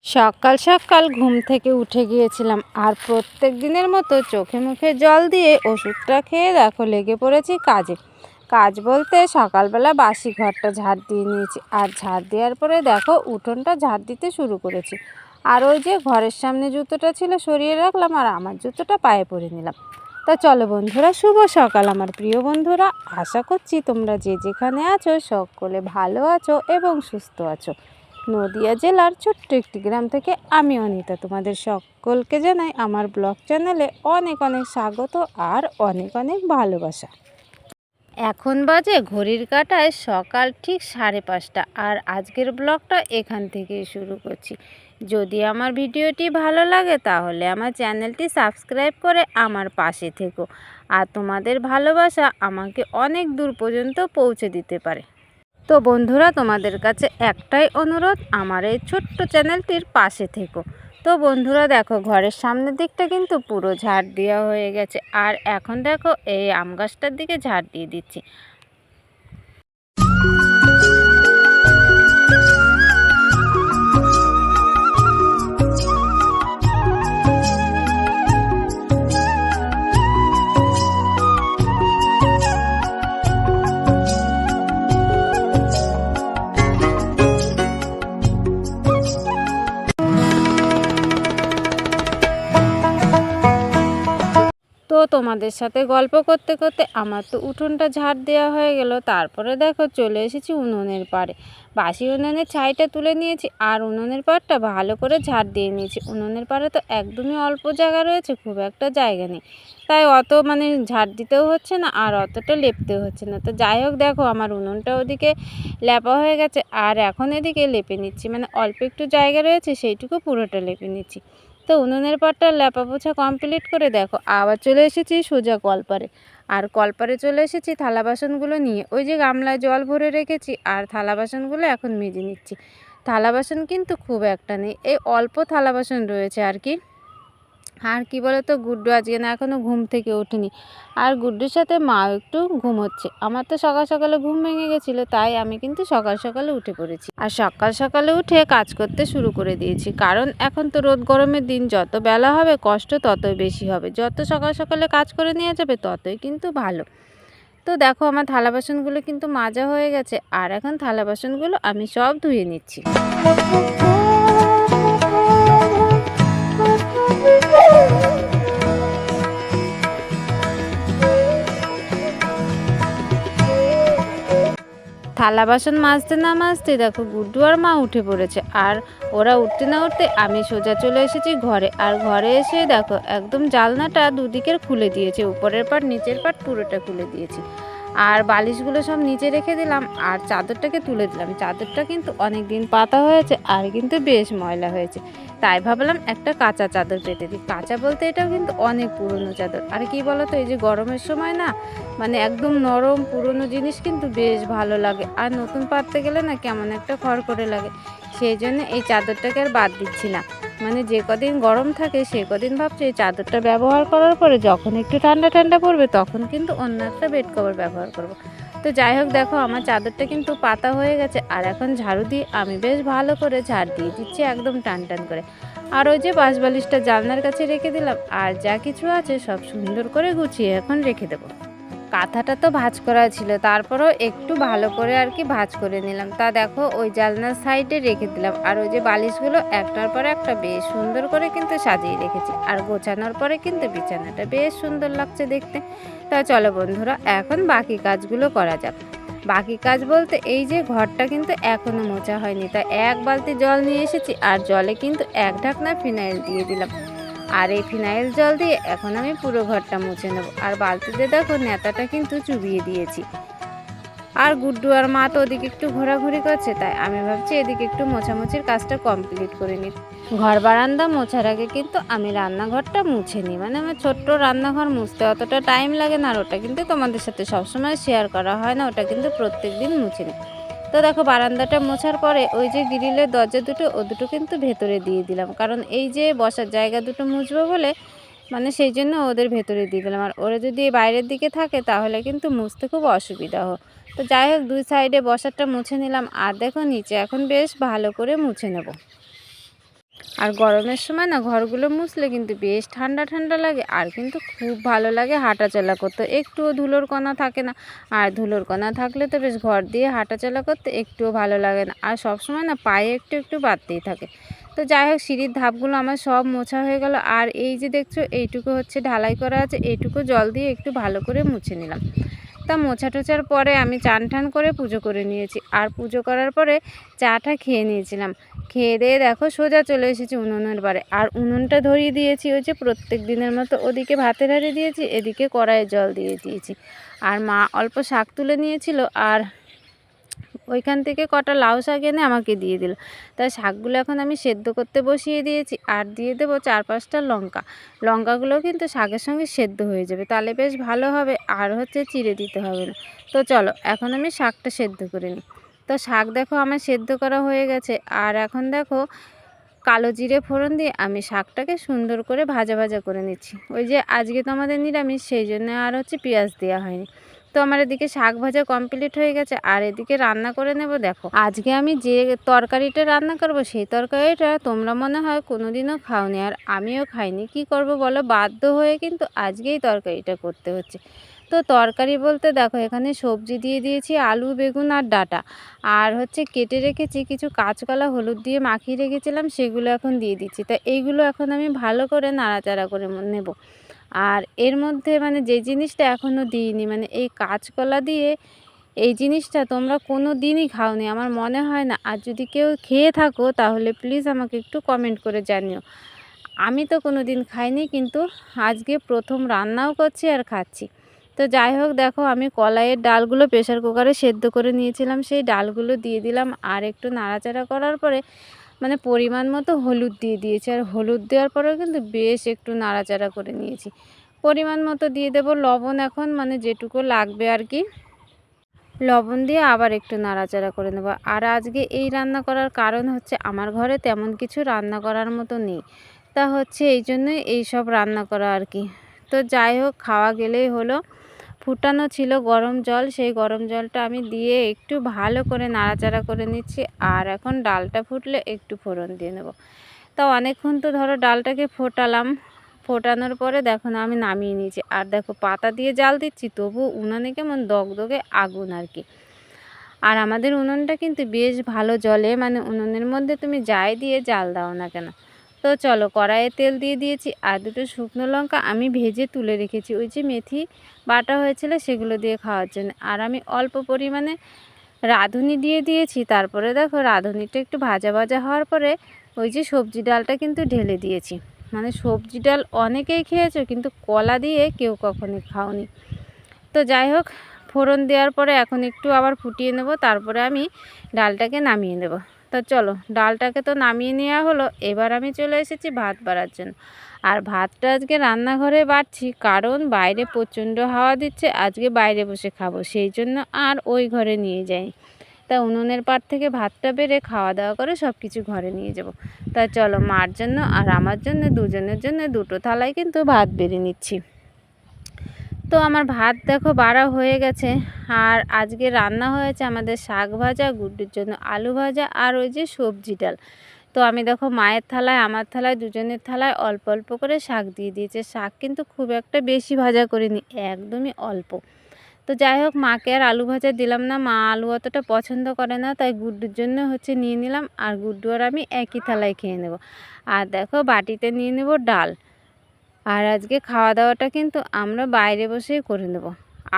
সকাল সকাল ঘুম থেকে উঠে গিয়েছিলাম আর প্রত্যেক দিনের মতো চোখে মুখে জল দিয়ে ওষুধটা খেয়ে দেখো লেগে পড়েছি কাজে। কাজ বলতে সকালবেলা বাসি ঘরটা ঝাড় দিয়ে নিয়েছি, আর ঝাড় দেওয়ার পরে দেখো উঠোনটা ঝাড় দিতে শুরু করেছি। আর ওই যে ঘরের সামনে জুতোটা ছিল সরিয়ে রাখলাম, আর আমার জুতোটা পায়ে পরে নিলাম। তা চলো বন্ধুরা, শুভ সকাল আমার প্রিয় বন্ধুরা। আশা করছি তোমরা যে যেখানে আছো সকলে ভালো আছো এবং সুস্থ আছো। নদিয়া জেলার ছোট্ট একটি গ্রাম থেকে আমি অনিতা তোমাদের সকলকে জানাই আমার ব্লগ চ্যানেলে অনেক অনেক স্বাগত আর অনেক অনেক ভালোবাসা। এখন বাজে ঘড়ির কাঁটায় সকাল ঠিক 5:30, আর আজকের ব্লগটা এখান থেকেই শুরু করছি। যদি আমার ভিডিওটি ভালো লাগে তাহলে আমার চ্যানেলটি সাবস্ক্রাইব করে আমার পাশে থেকো, আর তোমাদের ভালোবাসা আমাকে অনেক দূর পর্যন্ত পৌঁছে দিতে পারে। তো বন্ধুরা, তোমাদের কাছে একটাই অনুরোধ, আমার এই ছোট্ট চ্যানেলটির পাশে থেকো। তো বন্ধুরা দেখো, ঘরের সামনের দিকটা কিন্তু পুরো ঝাড় দেওয়া হয়ে গেছে, আর এখন দেখো এই আম গাছটার দিকে ঝাড় দিয়ে দিচ্ছি। তো তোমাদের সাথে গল্প করতে করতে আমার তো উঠোনটা ঝাড় দেওয়া হয়ে গেল। তারপরে দেখো চলে এসেছি উনুনের পাড়ে। বাসি উনুনের ছাইটা তুলে নিয়েছি, আর উনুনের পাড়টা ভালো করে ঝাড় দিয়ে নিয়েছি। উনুনের পাড়ে তো একদমই অল্প জায়গা রয়েছে, খুব একটা জায়গা নেই, তাই অত ঝাড় দিতেও হচ্ছে না আর অতটা লেপতেও হচ্ছে না। তো যাই হোক, দেখো আমার উনুনটা ওদিকে লেপা হয়ে গেছে, আর এখন এদিকে লেপে নিচ্ছি, অল্প একটু জায়গা রয়েছে সেইটুকু পুরোটা লেপে নিচ্ছি। তো উনুনের পাড়টা লেপা পোছা কমপ্লিট করে দেখো আবার চলে এসেছি সোজা কলপারে। আর কলপারে চলে এসেছি থালা বাসনগুলো নিয়ে। ওই যে গামলায় জল ভরে রেখেছি, আর থালা বাসনগুলো এখন মেজে নিচ্ছি। থালা বাসন কিন্তু খুব একটা নেই, এই অল্প থালা বাসন রয়েছে আর কি। আর কি বলো তো, গুড্ডু আজকে না এখনও ঘুম থেকে ওঠেনি, আর গুড্ডুর সাথে মাও একটু ঘুমোচ্ছে। আমার তো সকাল সকালে ঘুম ভেঙে গেছিলো, তাই আমি কিন্তু সকাল সকালে উঠে পড়েছি, আর সকাল সকালে উঠে কাজ করতে শুরু করে দিয়েছি। কারণ এখন তো রোদ গরমের দিন, যত বেলা হবে কষ্ট ততই বেশি হবে, যত সকাল সকালে কাজ করে নেওয়া যাবে ততই কিন্তু ভালো। তো দেখো আমার থালা বাসনগুলো কিন্তু মাজা হয়ে গেছে, আর এখন থালা বাসনগুলো আমি সব ধুয়ে নিচ্ছি। থালা বাসন মাজতে না মাজতে দেখো গুড্ডু আর মা উঠে পড়েছে, আর ওরা উঠতে না উঠতে আমি সোজা চলে এসেছি ঘরে। আর ঘরে এসে দেখো একদম জালনাটা দুদিকের খুলে দিয়েছে, উপরের পাট নিচের পাট পুরোটা খুলে দিয়েছি। আর বালিশগুলো সব নিচে রেখে দিলাম, আর চাদরটাকে তুলে দিলাম। চাদরটা কিন্তু অনেক দিন পাতা হয়েছে, আর কিন্তু বেশ ময়লা হয়েছে, তাই ভাবলাম একটা কাঁচা চাদর পেতে দিই। কাঁচা বলতে এটাও কিন্তু অনেক পুরনো চাদর। আর কি বলো তো, এই যে গরমের সময় না একদম নরম পুরনো জিনিস কিন্তু বেশ ভালো লাগে, আর নতুন পাততে গেলে না কেমন একটা খড়খড়ে লাগে। সেই জন্য এই চাদরটাকে আর বাদ দিচ্ছি না। যে কদিন গরম থাকে সে কদিন ভাবছি এই চাদরটা ব্যবহার করার পরে যখন একটু ঠান্ডা ঠান্ডা পড়বে তখন কিন্তু অন্য একটা বেড কভার ব্যবহার করব। তো যাই হোক, দেখো আমার চাদরটা কিন্তু পাতা হয়ে গেছে, আর এখন ঝাড়ু দিয়ে আমি বেশ ভালো করে ঝাড় দিয়ে দিচ্ছি একদম টান টান করে। আর ওই যে বাঁশবালিশটা জানলার কাছে রেখে দিলাম, আর যা কিছু আছে সব সুন্দর করে গুছিয়ে এখন রেখে দেবো। কাঁথাটা তো ভাঁজ করা ছিল, তারপরেও একটু ভালো করে আর কি ভাঁজ করে নিলাম। তা দেখো ওই জানলার সাইডে রেখে দিলাম, আর ওই যে বালিশগুলো একটার পর একটা বেশ সুন্দর করে কিন্তু সাজিয়ে রেখেছি, আর গোছানোর পরে কিন্তু বিছানাটা বেশ সুন্দর লাগছে দেখতে। তা চলো বন্ধুরা, এখন বাকি কাজগুলো করা যাক। বাকি কাজ বলতে এই যে ঘরটা কিন্তু এখনও মোছা হয়নি, তাই এক বালতি জল নিয়ে এসেছি, আর জলে কিন্তু এক ঢাকনা ফিনাইল দিয়ে দিলাম। আর এই ফিনাইল জল দিয়ে এখন আমি পুরো ঘরটা মুছে নেব। আর বালতিতে দেখো নেতাটা কিন্তু চুবিয়ে দিয়েছি। আর গুড্ডু আর মা তো ওদিকে একটু ঘোরাঘুরি করছে, তাই আমি ভাবছি এদিকে একটু মোছামুছির কাজটা কমপ্লিট করে নিই। ঘর বারান্দা মোছার আগে কিন্তু আমি রান্নাঘরটা মুছে নিই। আমার ছোট্ট রান্নাঘর মুছতে অতটা টাইম লাগে না, আর ওটা কিন্তু তোমাদের সাথে সবসময় শেয়ার করা হয় না, ওটা কিন্তু প্রত্যেক দিন মুছে নিই। তো দেখো বারান্দাটা মোছার পরে ওই যে গ্রিলের দরজা দুটো, ও দুটো কিন্তু ভেতরে দিয়ে দিলাম, কারণ এই যে বসার জায়গা দুটো মুছবো বলে সেই জন্য ওদের ভেতরে দিয়ে দিলাম। আর ওরা যদি বাইরের দিকে থাকে তাহলে কিন্তু মুছতে খুব অসুবিধা হয়। তো যাই হোক, দুই সাইডে বসারটা মুছে নিলাম, আর দেখো নিচে এখন বেশ ভালো করে মুছে নেব। আর গরমের সময় না ঘরগুলো মুছলে কিন্তু বেশ ঠান্ডা ঠান্ডা লাগে, আর কিন্তু খুব ভালো লাগে হাঁটাচলা করতে, একটুও ধুলোর কণা থাকে না। আর ধুলোর কণা থাকলে তো বেশ ঘর দিয়ে হাঁটাচলা করতে একটুও ভালো লাগে না, আর সবসময় না পায়ে একটু একটু বাড়তেই থাকে। তো যাই হোক, সিঁড়ির ধাপগুলো আমার সব মোছা হয়ে গেল, আর এই যে দেখছো এইটুকু হচ্ছে ঢালাই করা আছে, এইটুকু জল দিয়ে একটু ভালো করে মুছে নিলাম। তা মোছা টোছার পরে আমি চান টান করে পুজো করে নিয়েছি, আর পুজো করার পরে চাটা খেয়ে নিয়েছিলাম। খেয়ে দিয়ে দেখো সোজা চলে এসেছি উনুনের পাড়ে, আর উনুনটা ধরিয়ে দিয়েছি ওই যে প্রত্যেক দিনের মতো, ওদিকে ভাতের হাঁড়ি দিয়েছি, এদিকে কড়াইয়ে জল দিয়ে দিয়েছি। আর মা অল্প শাক তুলে নিয়েছিল, আর ওইখান থেকে কটা লাউ শাক এনে আমাকে দিয়ে দিল। তাই শাকগুলো এখন আমি সেদ্ধ করতে বসিয়ে দিয়েছি, আর দিয়ে দেবো 4-5টা লঙ্কা। লঙ্কাগুলোও কিন্তু শাকের সঙ্গে সেদ্ধ হয়ে যাবে, তাহলে বেশ ভালো হবে, আর হচ্ছে চিড়ে দিতে হবে না। তো চলো এখন আমি শাকটা সেদ্ধ করে নিই। তো শাক দেখো আমার সেদ্ধ করা হয়ে গেছে, আর এখন দেখো কালো জিরে ফোড়ন দিয়ে আমি শাকটাকে সুন্দর করে ভাজা ভাজা করে নিচ্ছি। ওই যে আজকে তো আমাদের নিরামিষ, সেই জন্য আর হচ্ছে পেঁয়াজ দেওয়া হয়নি। তো আমার এদিকে শাক ভাজা কমপ্লিট হয়ে গেছে, আর এদিকে রান্না করে নেব। দেখো আজকে আমি যে তরকারিটা রান্না করব, সেই তরকারিটা তোমরা মনে হয় কোনোদিনও খাওনি, আর আমিও খাইনি। কি করব বলো, বাধ্য হয়ে কিন্তু আজকেই তরকারিটা করতে হচ্ছে। তো তরকারি বলতে দেখো এখানে সবজি দিয়ে দিয়েছি, আলু বেগুন আর ডাঁটা, আর হচ্ছে কেটে রেখেছি কিছু কাঁচকলা, হলুদ দিয়ে মাখিয়ে রেখেছিলাম, সেগুলো এখন দিয়ে দিচ্ছি। তা এইগুলো এখন আমি ভালো করে নাড়াচাড়া করে নেব। আর এর মধ্যে মানে যে জিনিসটা এখনও দিইনি, মানে এই কাঁচকলা দিয়ে এই জিনিসটা তোমরা কোনো দিনই খাওনি আমার মনে হয় না। আর যদি কেউ খেয়ে থাকো তাহলে প্লিজ আমাকে একটু কমেন্ট করে জানিও। আমি তো কোনো দিন খাইনি, কিন্তু আজকে প্রথম রান্নাও করছি আর খাচ্ছি। তো যাই হোক, দেখো আমি কলাইয়ের ডালগুলো প্রেসার কুকারে সেদ্ধ করে নিয়েছিলাম, সেই ডালগুলো দিয়ে দিলাম, আর একটু নাড়াচাড়া করার পরে মানে পরিমাণ মতো হলুদ দিয়ে দিয়েছি, আর হলুদ দেওয়ার পরেও কিন্তু বেশ একটু নাড়াচাড়া করে নিয়েছি। পরিমাণ মতো দিয়ে দেব লবণ, এখন মানে যেটুকু লাগবে আর কি, লবণ দিয়ে আবার একটু নাড়াচাড়া করে নেব। আর আজকে এই রান্না করার কারণ হচ্ছে আমার ঘরে তেমন কিছু রান্না করার মতো নেই, তা হচ্ছে এই জন্যই এইসব রান্না করা আর কি। তো যাই হোক, খাওয়া গেলেই হলো। ফুটানো ছিল গরম জল, সেই গরম জলটা আমি দিয়ে একটু ভালো করে নাড়াচাড়া করে নিচ্ছি, আর এখন ডালটা ফুটলে একটু ফোড়ন দিয়ে নেব। তা অনেকক্ষণ তো ধরো ডালটাকে ফোটালাম, ফোটানোর পরে দেখো না আমি নামিয়ে নিয়েছি। আর দেখো পাতা দিয়ে জাল দিচ্ছি, তবু উনানে কেমন দগদগে আগুন আর কি। আর আমাদের উনুনটা কিন্তু বেশ ভালো জ্বলে, মানে উনুনের মধ্যে তুমি যাই দিয়ে জাল দাও না কেন। তো চলো, কড়াইয়ে তেল দিয়ে দিয়েছি, আর দুটো শুকনো লঙ্কা আমি ভেজে তুলে রেখেছি, ওই যে মেথি বাটা হয়েছিল সেগুলো দিয়ে খাওয়ার জন্য। আর আমি অল্প পরিমাণে রাঁধুনি দিয়ে দিয়েছি। তারপরে দেখো রাঁধুনিটা একটু ভাজা ভাজা হওয়ার পরে ওই যে সবজি ডালটা কিন্তু ঢেলে দিয়েছি। মানে সবজি ডাল অনেকেই খেয়েছো, কিন্তু কলা দিয়ে কেউ কখনই খাওনি। তো যাই হোক, ফোড়ন দেওয়ার পরে এখন একটু আবার ফুটিয়ে নেব, তারপরে আমি ডালটাকে নামিয়ে নেব। তো চলো, ডালটাকে তো নামিয়ে নেওয়া হলো, এবার আমি চলে এসেছি ভাত বাড়ার জন্য। আর ভাতটা আজকে রান্নাঘরে বাড়ছি, কারণ বাইরে প্রচণ্ড হাওয়া দিচ্ছে, আজকে বাইরে বসে খাবো, সেই জন্য আর ওই ঘরে নিয়ে যাই। তা উনুনের পাড় থেকে ভাতটা বেড়ে খাওয়া দাওয়া করে সব কিছু ঘরে নিয়ে যাব। তা চলো, মার জন্য আর আমার জন্য দুজনের জন্য দুটো থালায় কিন্তু ভাত বেড়ে নিচ্ছি। তো আমার ভাত দেখো বাড়া হয়ে গেছে, আর আজকে রান্না হয়েছে আমাদের শাক ভাজা, গুড্ডুর জন্য আলু ভাজা, আর ওই যে সবজি ডাল। তো আমি দেখো মায়ের থালায় আমার থালায় দুজনের থালায় অল্প অল্প করে শাক দিয়ে দিয়েছে। শাক কিন্তু খুব একটা বেশি ভাজা করিনি, একদমই অল্প। তো যাই হোক, মাকে আর আলু ভাজা দিলাম না, মা আলু অতটা পছন্দ করে না, তাই গুড্ডুর জন্য হচ্ছে নিয়ে নিলাম, আর গুড্ডু আর আমি একই থালায় খেয়ে নেব। আর দেখো বাটিতে নিয়ে নেব ডাল। আর আজকে খাওয়া দাওয়াটা কিন্তু আমরা বাইরে বসেই করে নেব।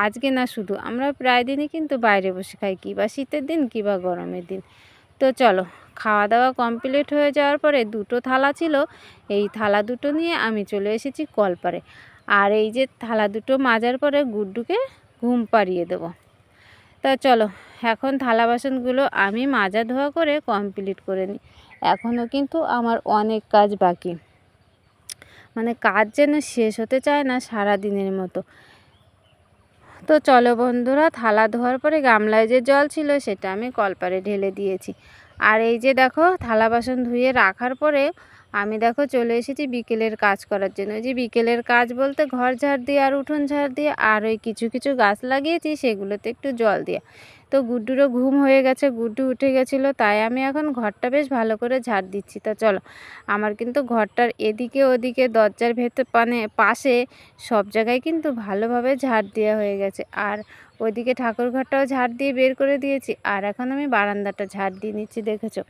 আজকে না, শুধু আমরা প্রায় দিনই কিন্তু বাইরে বসে খাই, কী বা শীতের দিন কী বা গরমের দিন। তো চলো, খাওয়া দাওয়া কমপ্লিট হয়ে যাওয়ার পরে দুটো থালা ছিল, এই থালা দুটো নিয়ে আমি চলে এসেছি কলপারে। আর এই যে থালা দুটো মাজার পরে গুড্ডুকে ঘুম পাড়িয়ে দেবো। তা চলো, এখন থালা বাসনগুলো আমি মাজা ধোয়া করে কমপ্লিট করে নিই। এখনও কিন্তু আমার অনেক কাজ বাকি, মানে কাজ যেন শেষ হতে চায় না সারা দিনের মতো। তো চলো বন্ধুরা, থালা ধোয়ার পরে গামলায় যে জল ছিল সেটা আমি কলপারে ঢেলে দিয়েছি। আর এই যে দেখো থালা বাসন ধুয়ে রাখার পরে আমি দেখো চলে এসেছি বিকেলের কাজ করার জন্য। ওই যে বিকেলের কাজ বলতে ঘর ঝাড় দিয়ে আর উঠোন ঝাড় দিয়ে, আর ওই কিছু কিছু গাছ লাগিয়েছি সেগুলোতে একটু জল দিয়ে। তো গুড্ডুরও ঘুম হয়ে গেছে, গুড্ডু উঠে গেছিলো, তাই আমি এখন ঘরটা বেশ ভালো করে ঝাড় দিচ্ছি। তো চলো, আমার কিন্তু ঘরটার এদিকে ওদিকে দরজার ভেতর পাশে সব জায়গায় কিন্তু ভালোভাবে ঝাড় দেওয়া হয়ে গেছে। আর ওইদিকে ঠাকুর ঘরটাও ঝাড় দিয়ে বের করে দিয়েছি। আর এখন আমি বারান্দাটা ঝাড় দিয়ে নিচ্ছি। দেখেছো,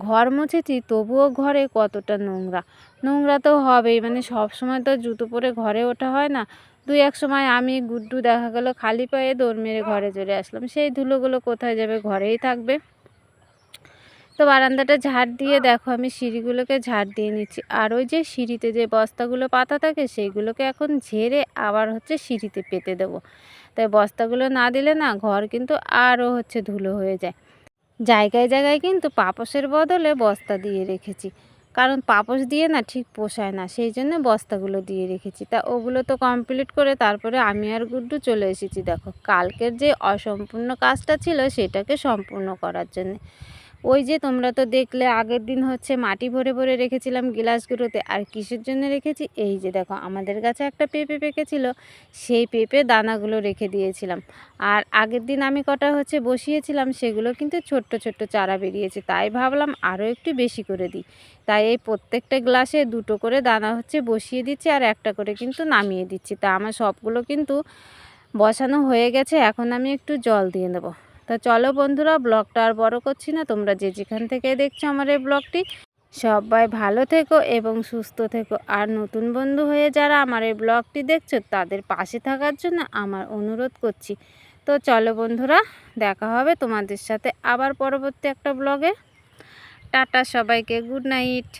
ঘর মুছেছি তবুও ঘরে কতটা নোংরা। নোংরা তো হবেই, মানে সব সময় তো জুতো পরে ঘরে ওঠা হয় না। দুই এক সময় আমি গুড্ডু দেখা গেল খালি পায়ে দৌড় মেরে ঘরে চলে আসলাম, সেই ধুলোগুলো কোথায় যাবে, ঘরেই থাকবে। তো বারান্দাটা ঝাড় দিয়ে দেখো আমি সিঁড়িগুলোকে ঝাড় দিয়ে নিচ্ছি। আর ওই যে সিঁড়িতে যে বস্তাগুলো পাতা থাকে সেইগুলোকে এখন ঝেড়ে আবার সিঁড়িতে পেতে দেবো। তাই বস্তাগুলো না দিলে না ঘর কিন্তু আরও ধুলো হয়ে যায়। জায়গায় জায়গায় কিন্তু পাপোশের বদলে বস্তা দিয়ে রেখেছি, কারণ পাপোশ দিয়ে না ঠিক পোষায় না, সেই জন্য বস্তাগুলো দিয়ে রেখেছি। তা ওগুলো তো কমপ্লিট করে তারপরে আমি আর গুড্ডু চলে এসেছি দেখো কালকের যে অসম্পূর্ণ কাজটা ছিল সেটাকে সম্পূর্ণ করার জন্য। ওই যে তোমরা তো দেখলে আগের দিন মাটি ভরে ভরে রেখেছিলাম গ্লাসগুলোতে। আর কিসের জন্য রেখেছি, এই যে দেখো আমাদের গাছে একটা পেঁপে পেকেছিল, সেই পেঁপে দানাগুলো রেখে দিয়েছিলাম। আর আগের দিন আমি কটা বসিয়েছিলাম, সেগুলো কিন্তু ছোট্ট ছোট্ট চারা বেরিয়েছে, তাই ভাবলাম আরও একটু বেশি করে দিই। তাই এই প্রত্যেকটা গ্লাসে দুটো করে দানা বসিয়ে দিচ্ছি, আর একটা করে কিন্তু নামিয়ে দিচ্ছি। তা আমার সবগুলো কিন্তু বসানো হয়ে গেছে, এখন আমি একটু জল দিয়ে দেবো। তা চলো বন্ধুরা, ব্লগটা আর বড় করছি না, তোমরা যে যেখান থেকে দেখছো আমার এই ব্লগটি, সবাই ভালো থেকো এবং সুস্থ থেকো। আর নতুন বন্ধু হয়ে যারা আমার এই ব্লগটি দেখছো তাদের পাশে থাকার জন্য আমার অনুরোধ করছি। তো চলো বন্ধুরা, দেখা হবে তোমাদের সাথে আবার পরবর্তী একটা ব্লগে। টাটা সবাইকে, গুড নাইট।